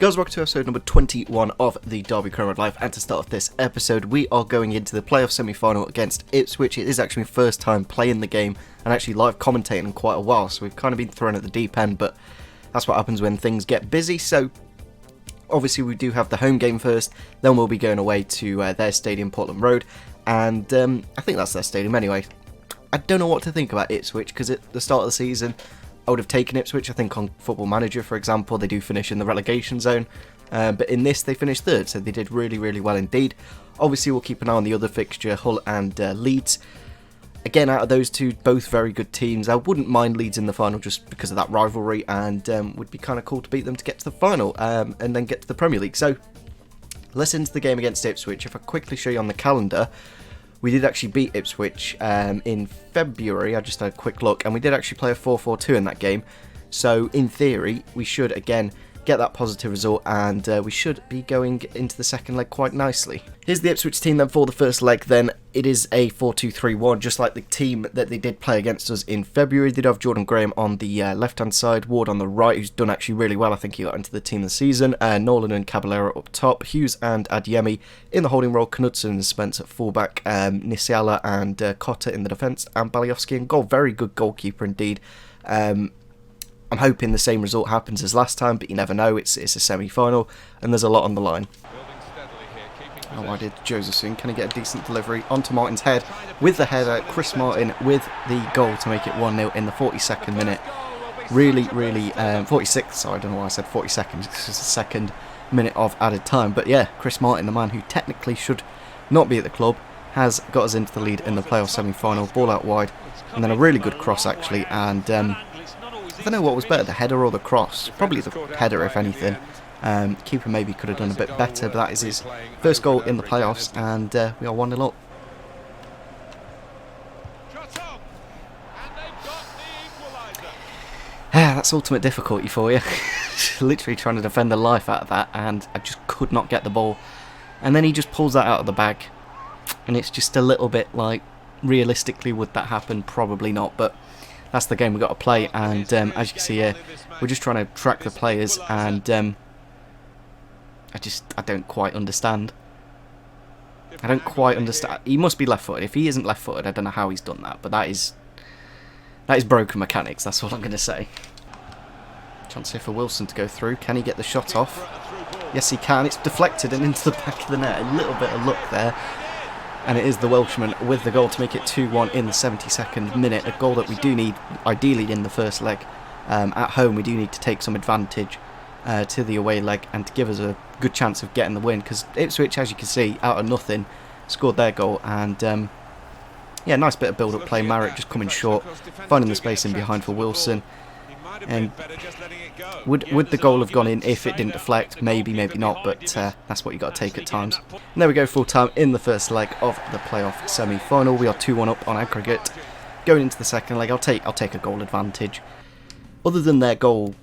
Guys, welcome to episode number 21 of the Derby Crowd Live, and to start off this episode we are going into the playoff semi-final against Ipswich. It is actually my first time playing the game and actually live commentating in quite a while, so we've kind of been thrown at the deep end, but that's what happens when things get busy. So obviously we do have the home game first, then we'll be going away to their stadium, Portland Road, and I think that's their stadium anyway. I don't know what to think about Ipswich, because at the start of the season I would have taken Ipswich. I think on Football Manager, for example, they do finish in the relegation zone. But in this, they finished third, so they did really, really well indeed. Obviously, we'll keep an eye on the other fixture, Hull and Leeds. Again, out of those two, both very good teams. I wouldn't mind Leeds in the final just because of that rivalry, and would be kind of cool to beat them to get to the final and then get to the Premier League. So, let's into the game against Ipswich. If I quickly show you on the calendar, we did actually beat Ipswich in February. I just had a quick look, and we did actually play a 4-4-2 in that game. So, in theory, we should, again, get that positive result, and we should be going into the second leg quite nicely. Here's the Ipswich team then for the first leg. Then it is a 4-2-3-1, just like the team that they did play against us in February. They did have Jordan Graham on the left-hand side, Ward on the right, who's done actually really well. I think he got into the team this season. Nolan and Caballero up top, Hughes and Adeyemi in the holding role, Knudsen and Spence at fullback, Nisiala and Cotta in the defence, and Baliowski in goal. Very good goalkeeper indeed. I'm hoping the same result happens as last time, but you never know. It's a semi-final, and there's a lot on the line. Oh, I did Josephson. Can he get a decent delivery onto Martin's head? With the header, Chris Martin with the goal to make it 1-0 in the 42nd minute. Really, 46th, sorry, I don't know why I said 42nd. This is the second minute of added time. But yeah, Chris Martin, the man who technically should not be at the club, has got us into the lead in the playoff semi-final. Ball out wide, and then a really good cross actually, and I don't know what was better, the header or the cross. Probably the header, if anything. Keeper maybe could have done a bit better, but that is his first goal in the playoffs, and we are 1-0 up. That's ultimate difficulty for you. Literally trying to defend the life out of that, and I just could not get the ball. And then he just pulls that out of the bag, and it's just a little bit like, realistically, would that happen? Probably not, but that's the game we've got to play, and as you can see here, we're just trying to track the players, and I don't quite understand. He must be left-footed. If he isn't left-footed, I don't know how he's done that, but that is broken mechanics, that's all I'm going to say. Chance here for Wilson to go through. Can he get the shot off? Yes, he can. It's deflected and into the back of the net. A little bit of luck there. And it is the Welshman with the goal to make it 2-1 in the 72nd minute. A goal that we do need, ideally, in the first leg. At home, we do need to take some advantage to the away leg and to give us a good chance of getting the win. Because Ipswich, as you can see, out of nothing, scored their goal. And, yeah, nice bit of build-up play. Marek just coming short, finding the space in behind for Wilson. And would the goal have gone in if it didn't deflect? Maybe, maybe not, but that's what you got to take at times. And there we go, full time in the first leg of the playoff semi-final. We are 2-1 up on aggregate. Going into the second leg, I'll take a goal advantage. Other than their goal,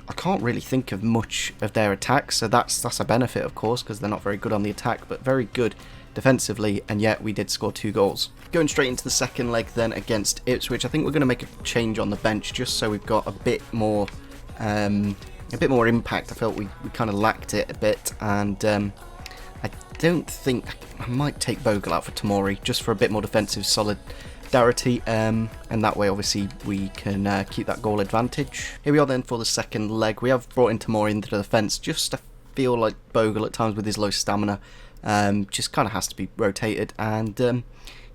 I can't really think of much of their attack, so that's a benefit, of course, because they're not very good on the attack, but very good defensively, and yet we did score 2 goals. Going straight into the second leg then against Ipswich, I think we're going to make a change on the bench just so we've got a bit more impact. I felt we kind of lacked it a bit, and I don't think I might take Bogle out for Tomori just for a bit more defensive solidarity, and that way obviously we can keep that goal advantage. Here we are then for the second leg. We have brought in Tomori into the defence just to feel like Bogle at times with his low stamina just kind of has to be rotated, and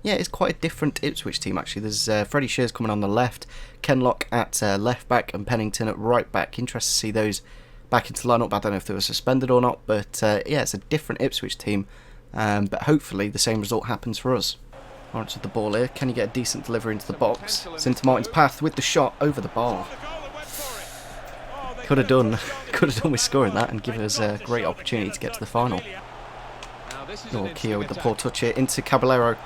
yeah, it's quite a different Ipswich team actually. There's Freddie Shears coming on the left, Kenlock at left back, and Pennington at right back. Interested to see those back into the lineup. I don't know if they were suspended or not, but yeah, it's a different Ipswich team, but hopefully the same result happens for us. Lawrence with the ball here. Can he get a decent delivery into the box? It's into Martin's path with the shot over the bar. Could have done with scoring that and give us a great opportunity to get to the final. Oh, Keogh with the poor touch here into Caballero.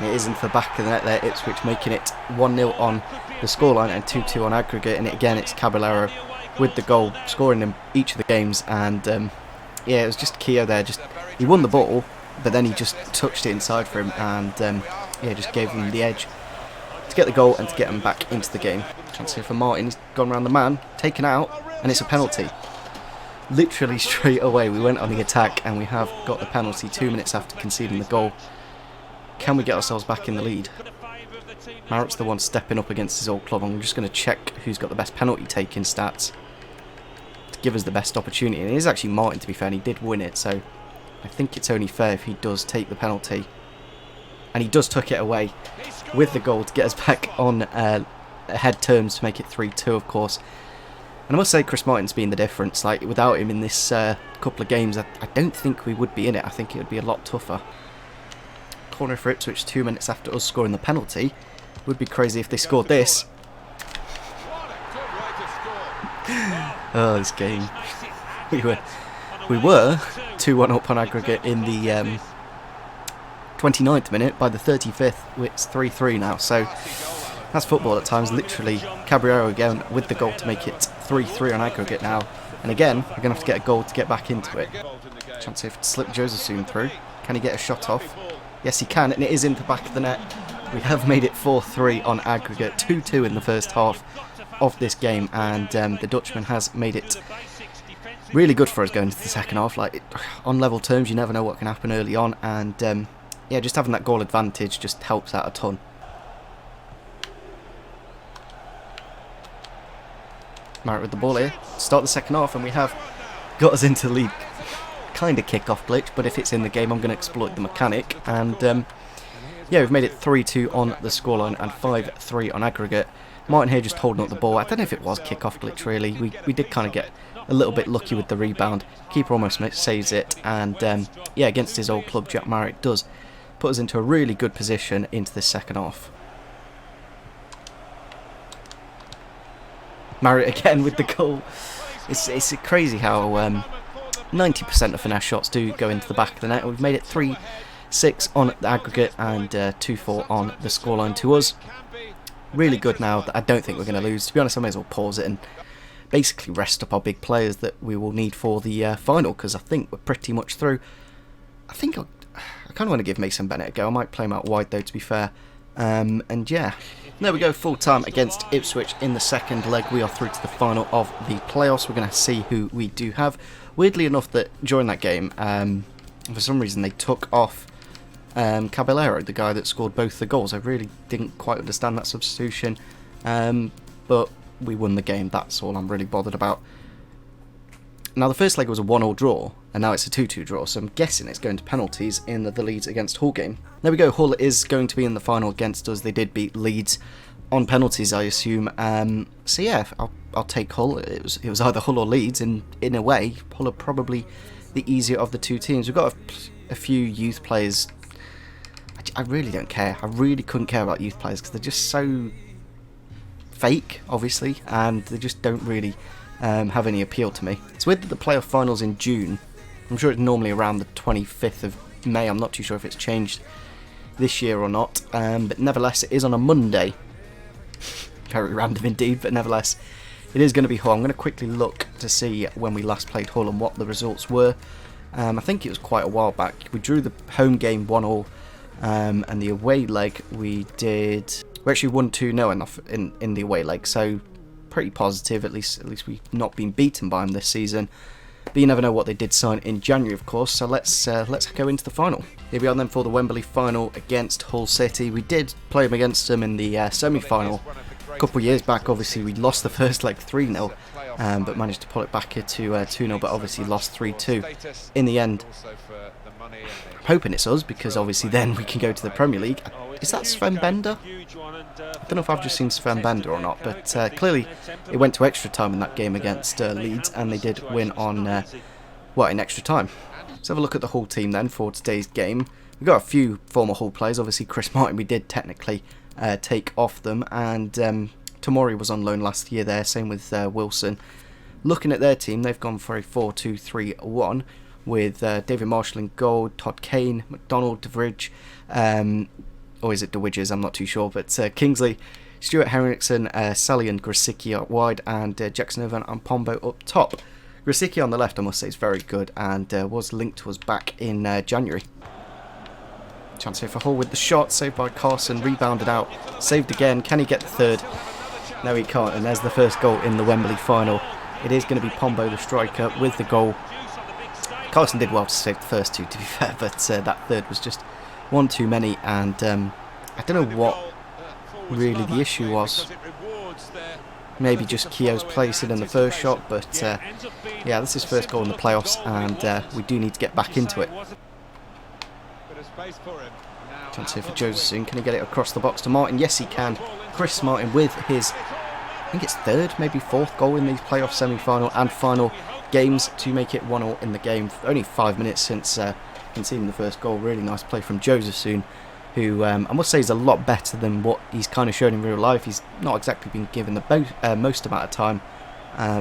It is into the back of the net there. Ipswich making it 1-0 on the scoreline and 2-2 on aggregate. And again, it's Caballero with the goal, scoring in each of the games. And yeah, it was just Keogh there. He won the ball, but then he just touched it inside for him, and yeah, just gave him the edge to get the goal and to get him back into the game. Chance here for Martin. He's gone around the man, taken out, and it's a penalty. literally straight away we went on the attack and we have got the penalty 2 minutes after conceding the goal. Can we get ourselves back in the lead? Marritt's the one stepping up against his old club. I'm just going to check who's got the best penalty taking stats to give us the best opportunity. And it is actually Martin, to be fair, and he did win it, so I think it's only fair if he does take the penalty. And he does tuck it away with the goal to get us back on ahead terms to make it 3-2, of course. And I must say, Chris Martin's been the difference. Like, without him in this couple of games, I don't think we would be in it. I think it would be a lot tougher. Corner for Ipswich 2 minutes after us scoring the penalty. Would be crazy if they scored this. Oh, this game. We were 2-1 up on aggregate in the 29th minute. By the 35th, it's 3-3 now. So that's football at times. Literally, Caballero again with the goal to make it 3-3 on aggregate now. And again, we're going to have to get a goal to get back into it. Chance to slip Joseph through. Can he get a shot off? Yes, he can, and it is in the back of the net. We have made it 4-3 on aggregate, 2-2 in the first half of this game, and the Dutchman has made it really good for us going into the second half. Like, on level terms, you never know what can happen early on, and yeah, just having that goal advantage just helps out a ton. Marriott with the ball here. Start the second half, and we have got us into the lead. Kind of kick-off glitch, but if it's in the game, I'm going to exploit the mechanic, and yeah, we've made it 3-2 on the scoreline and 5-3 on aggregate. Martin here just holding up the ball. I don't know if it was kick-off glitch, really. We did kind of get a little bit lucky with the rebound. Keeper almost saves it, and yeah, against his old club, Jack Marriott does put us into a really good position into the second half. Marriott again with the goal. It's crazy how 90% of finesse shots do go into the back of the net. We've made it 3-6 on the aggregate and 2-4 on the scoreline to us. Really good now. I don't think we're going to lose. To be honest, I may as well pause it and basically rest up our big players that we will need for the final, because I think we're pretty much through. I think I kind of want to give Mason Bennett a go. I might play him out wide though, to be fair. And yeah, there we go, full time against Ipswich in the second leg. We are through to the final of the playoffs. We're going to see who we do have. Weirdly enough, that during that game, for some reason they took off Caballero, the guy that scored both the goals. I really didn't quite understand that substitution, but we won the game. That's all I'm really bothered about. Now, the first leg was a 1-1 draw, and now it's a 2-2 draw, so I'm guessing it's going to penalties in the Leeds against Hull game. There we go, Hull is going to be in the final against us. They did beat Leeds on penalties, I assume. So yeah, I'll take Hull. It was either Hull or Leeds, and in a way, Hull are probably the easier of the two teams. We've got a few youth players. I really don't care. I really couldn't care about youth players because they're just so fake, obviously, and they just don't really have any appeal to me. It's weird that the playoff finals in June. I'm sure it's normally around the 25th of May. I'm not too sure if it's changed this year or not, but nevertheless, it is on a Monday. Very random indeed, but nevertheless, it is going to be Hull. I'm going to quickly look to see when we last played Hull and what the results were. I think it was quite a while back. We drew the home game 1-1, and the away leg we actually won 2-0 in the away leg, so pretty positive. At least we've not been beaten by them this season. But you never know what they did sign in January, of course. So let's go into the final. Here we are then for the Wembley final against Hull City. We did play them against them in the semi-final a couple of years back. Obviously, we lost the first leg 3-0, but managed to pull it back here to 2-0. But obviously lost 3-2 in the end. I'm hoping it's us, because obviously then we can go to the Premier League. Is that Sven Bender? I don't know if I've just seen Sven Bender or not, but clearly it went to extra time in that game against Leeds, and they did win on, in extra time. Let's have a look at the Hull team then for today's game. We've got a few former Hull players. Obviously Chris Martin we did technically take off them, and Tomori was on loan last year there, same with Wilson. Looking at their team, they've gone for a 4-2-3-1 with David Marshall in goal, Todd Kane, McDonald, DeVridge, or is it DeWidges? I'm not too sure, but Kingsley, Stuart Henriksen, Sally and Grosicki out wide, and Jackson Irvine and Pombo up top. Grosicki on the left, I must say, is very good, and was linked to us back in January. Chance here for Hull with the shot, saved by Carson, rebounded out, saved again. Can he get the third? No, he can't, and there's the first goal in the Wembley final. it is going to be Pombo, the striker, with the goal. Carson did well to save the first two, to be fair, but that third was just one too many, and I don't know what really the issue was. Maybe just Keogh's placing in the first shot, but yeah, this is first goal in the playoffs, and we do need to get back into it. Chance here for Joseph. Can he get it across the box to Martin? Yes, he can. Chris Martin with his, I think it's third, maybe fourth goal in these playoff semi-final and final games to make it 1-1 in the game. Only 5 minutes since conceding the first goal. Really nice play from Joseph, who I must say is a lot better than what he's kind of shown in real life. He's not exactly been given the most amount of time,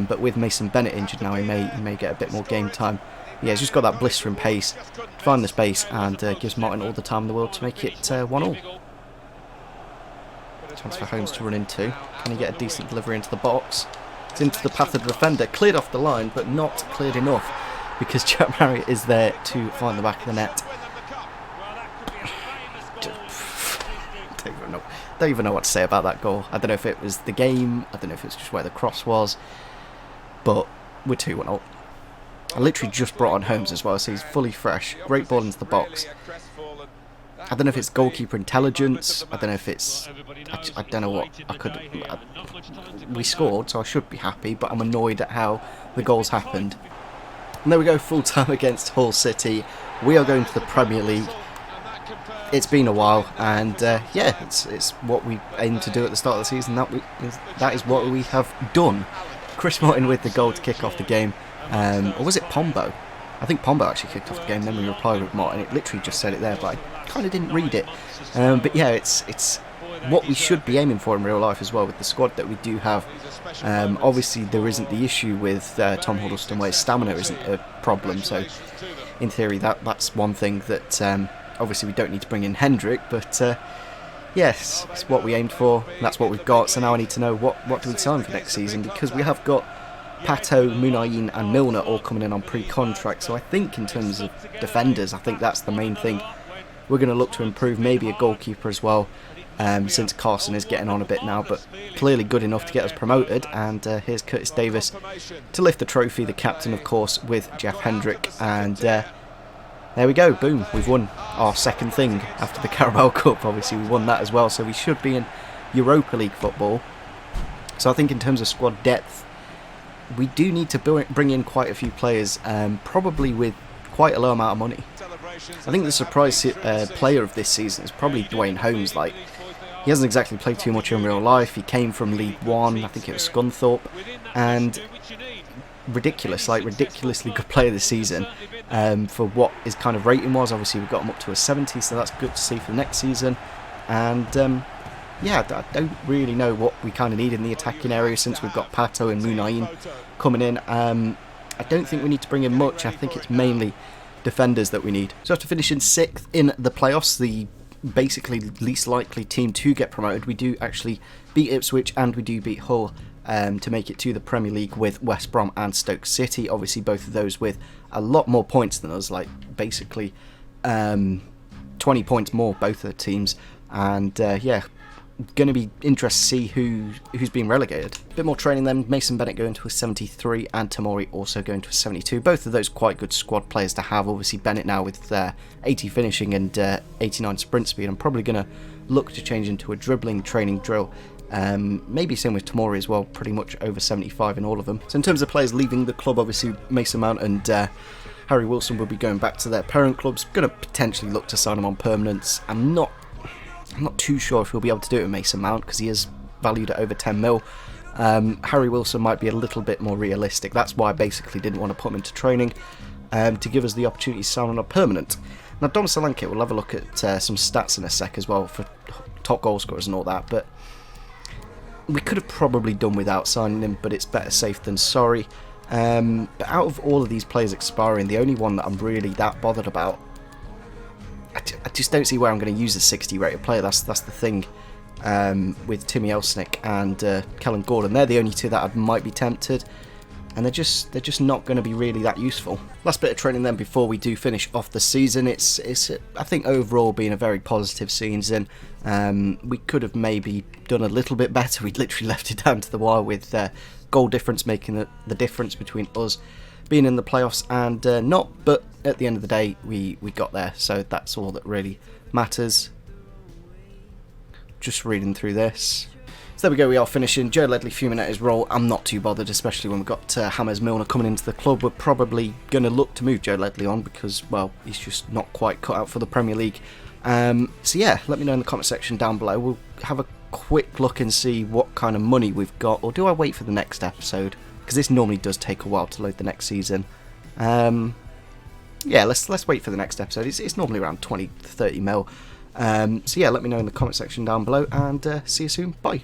but with Mason Bennett injured now, he may get a bit more game time. Yeah, he's just got that blistering pace to find the space, and gives Martin all the time in the world to make it 1-1. Chance for Holmes to run into. Can he get a decent delivery into the box? It's into the path of the defender, cleared off the line, but not cleared enough because Jack Marriott is there to find the back of the net. Don't even know what to say about that goal. I don't know if it was the game, I don't know if it's just where the cross was, but we're 2-1 up. I literally just brought on Holmes as well, so he's fully fresh. Great ball into the box. I don't know if it's goalkeeper intelligence. I don't know if it's... I don't know what I could... we scored, so I should be happy, but I'm annoyed at how the goals happened. And there we go, full time against Hull City. We are going to the Premier League. It's been a while, and yeah, it's what we aimed to do at the start of the season. That is what we have done. Chris Martin with the goal to kick off the game. Or was it Pombo? I think Pombo actually kicked off the game, then we replied with Martin. It literally just said it there, but I kind of didn't read it. But yeah, it's what we should be aiming for in real life as well with the squad that we do have. Obviously, there isn't the issue with Tom Huddleston where his stamina isn't a problem, so in theory that's one thing that obviously we don't need to bring in Hendrick, but yes, it's what we aimed for, and that's what we've got. So now I need to know what do we sign for next season, because we have got Pato, Munayin and Milner all coming in on pre-contract. So I think in terms of defenders, I think that's the main thing. We're going to look to improve, maybe a goalkeeper as well, since Carson is getting on a bit now, but clearly good enough to get us promoted. And here's Curtis Davis to lift the trophy, the captain of course, with Jeff Hendrick. And there we go, boom, we've won our second thing after the Carabao Cup. Obviously we won that as well, so we should be in Europa League football. So I think in terms of squad depth, we do need to bring in quite a few players, probably with quite a low amount of money. I think the surprise player of this season is probably Dwayne Holmes. Like, he hasn't exactly played too much in real life. He came from League One, I think it was Scunthorpe, and ridiculously good player this season for what his kind of rating was. Obviously we got him up to a 70, so that's good to see for next season. And yeah, I don't really know what we kind of need in the attacking area since we've got Pato and Munayin coming in. I don't think we need to bring in much. I think it's mainly defenders that we need. So after finishing 6th in the playoffs, the basically least likely team to get promoted, we do actually beat Ipswich and we do beat Hull to make it to the Premier League with West Brom and Stoke City. Obviously both of those with a lot more points than us, like basically 20 points more, both of the teams. And yeah, going to be interesting to see who's being relegated. A bit more training then. Mason Bennett going to a 73 and Tamori also going to a 72. Both of those quite good squad players to have. Obviously Bennett now with 80 finishing and 89 sprint speed. I'm probably going to look to change into a dribbling training drill. Maybe same with Tamori as well, pretty much over 75 in all of them. So in terms of players leaving the club, obviously Mason Mount and Harry Wilson will be going back to their parent clubs. Going to potentially look to sign them on permanence. I'm not too sure if we'll be able to do it with Mason Mount because he is valued at over 10 mil. Harry Wilson might be a little bit more realistic. That's why I basically didn't want to put him into training, to give us the opportunity to sign on a permanent. Now Dom Solanke, we'll have a look at some stats in a sec as well for top goal scorers and all that, but we could have probably done without signing him, but it's better safe than sorry. But out of all of these players expiring, the only one that I'm really that bothered about, I just don't see where I'm going to use a 60 rated player. That's the thing with Timmy Elsnick and Kellen Gordon. They're the only two that I might be tempted, and they're just not going to be really that useful. Last bit of training then before we do finish off the season. It's I think overall been a very positive season. We could have maybe done a little bit better. We'd literally left it down to the wire with goal difference making the difference between us being in the playoffs and not, but at the end of the day we got there, so that's all that really matters. Just reading through this. So there we go, we are finishing. Joe Ledley fuming at his role. I'm not too bothered, especially when we've got Hammers Milner coming into the club. We're probably going to look to move Joe Ledley on because, well, he's just not quite cut out for the Premier League. So yeah, let me know in the comment section down below. We'll have a quick look and see what kind of money we've got, or do I wait for the next episode? Because this normally does take a while to load the next season. Yeah, let's wait for the next episode. It's normally around 20 to 30 mil. So yeah, let me know in the comment section down below, and see you soon. Bye.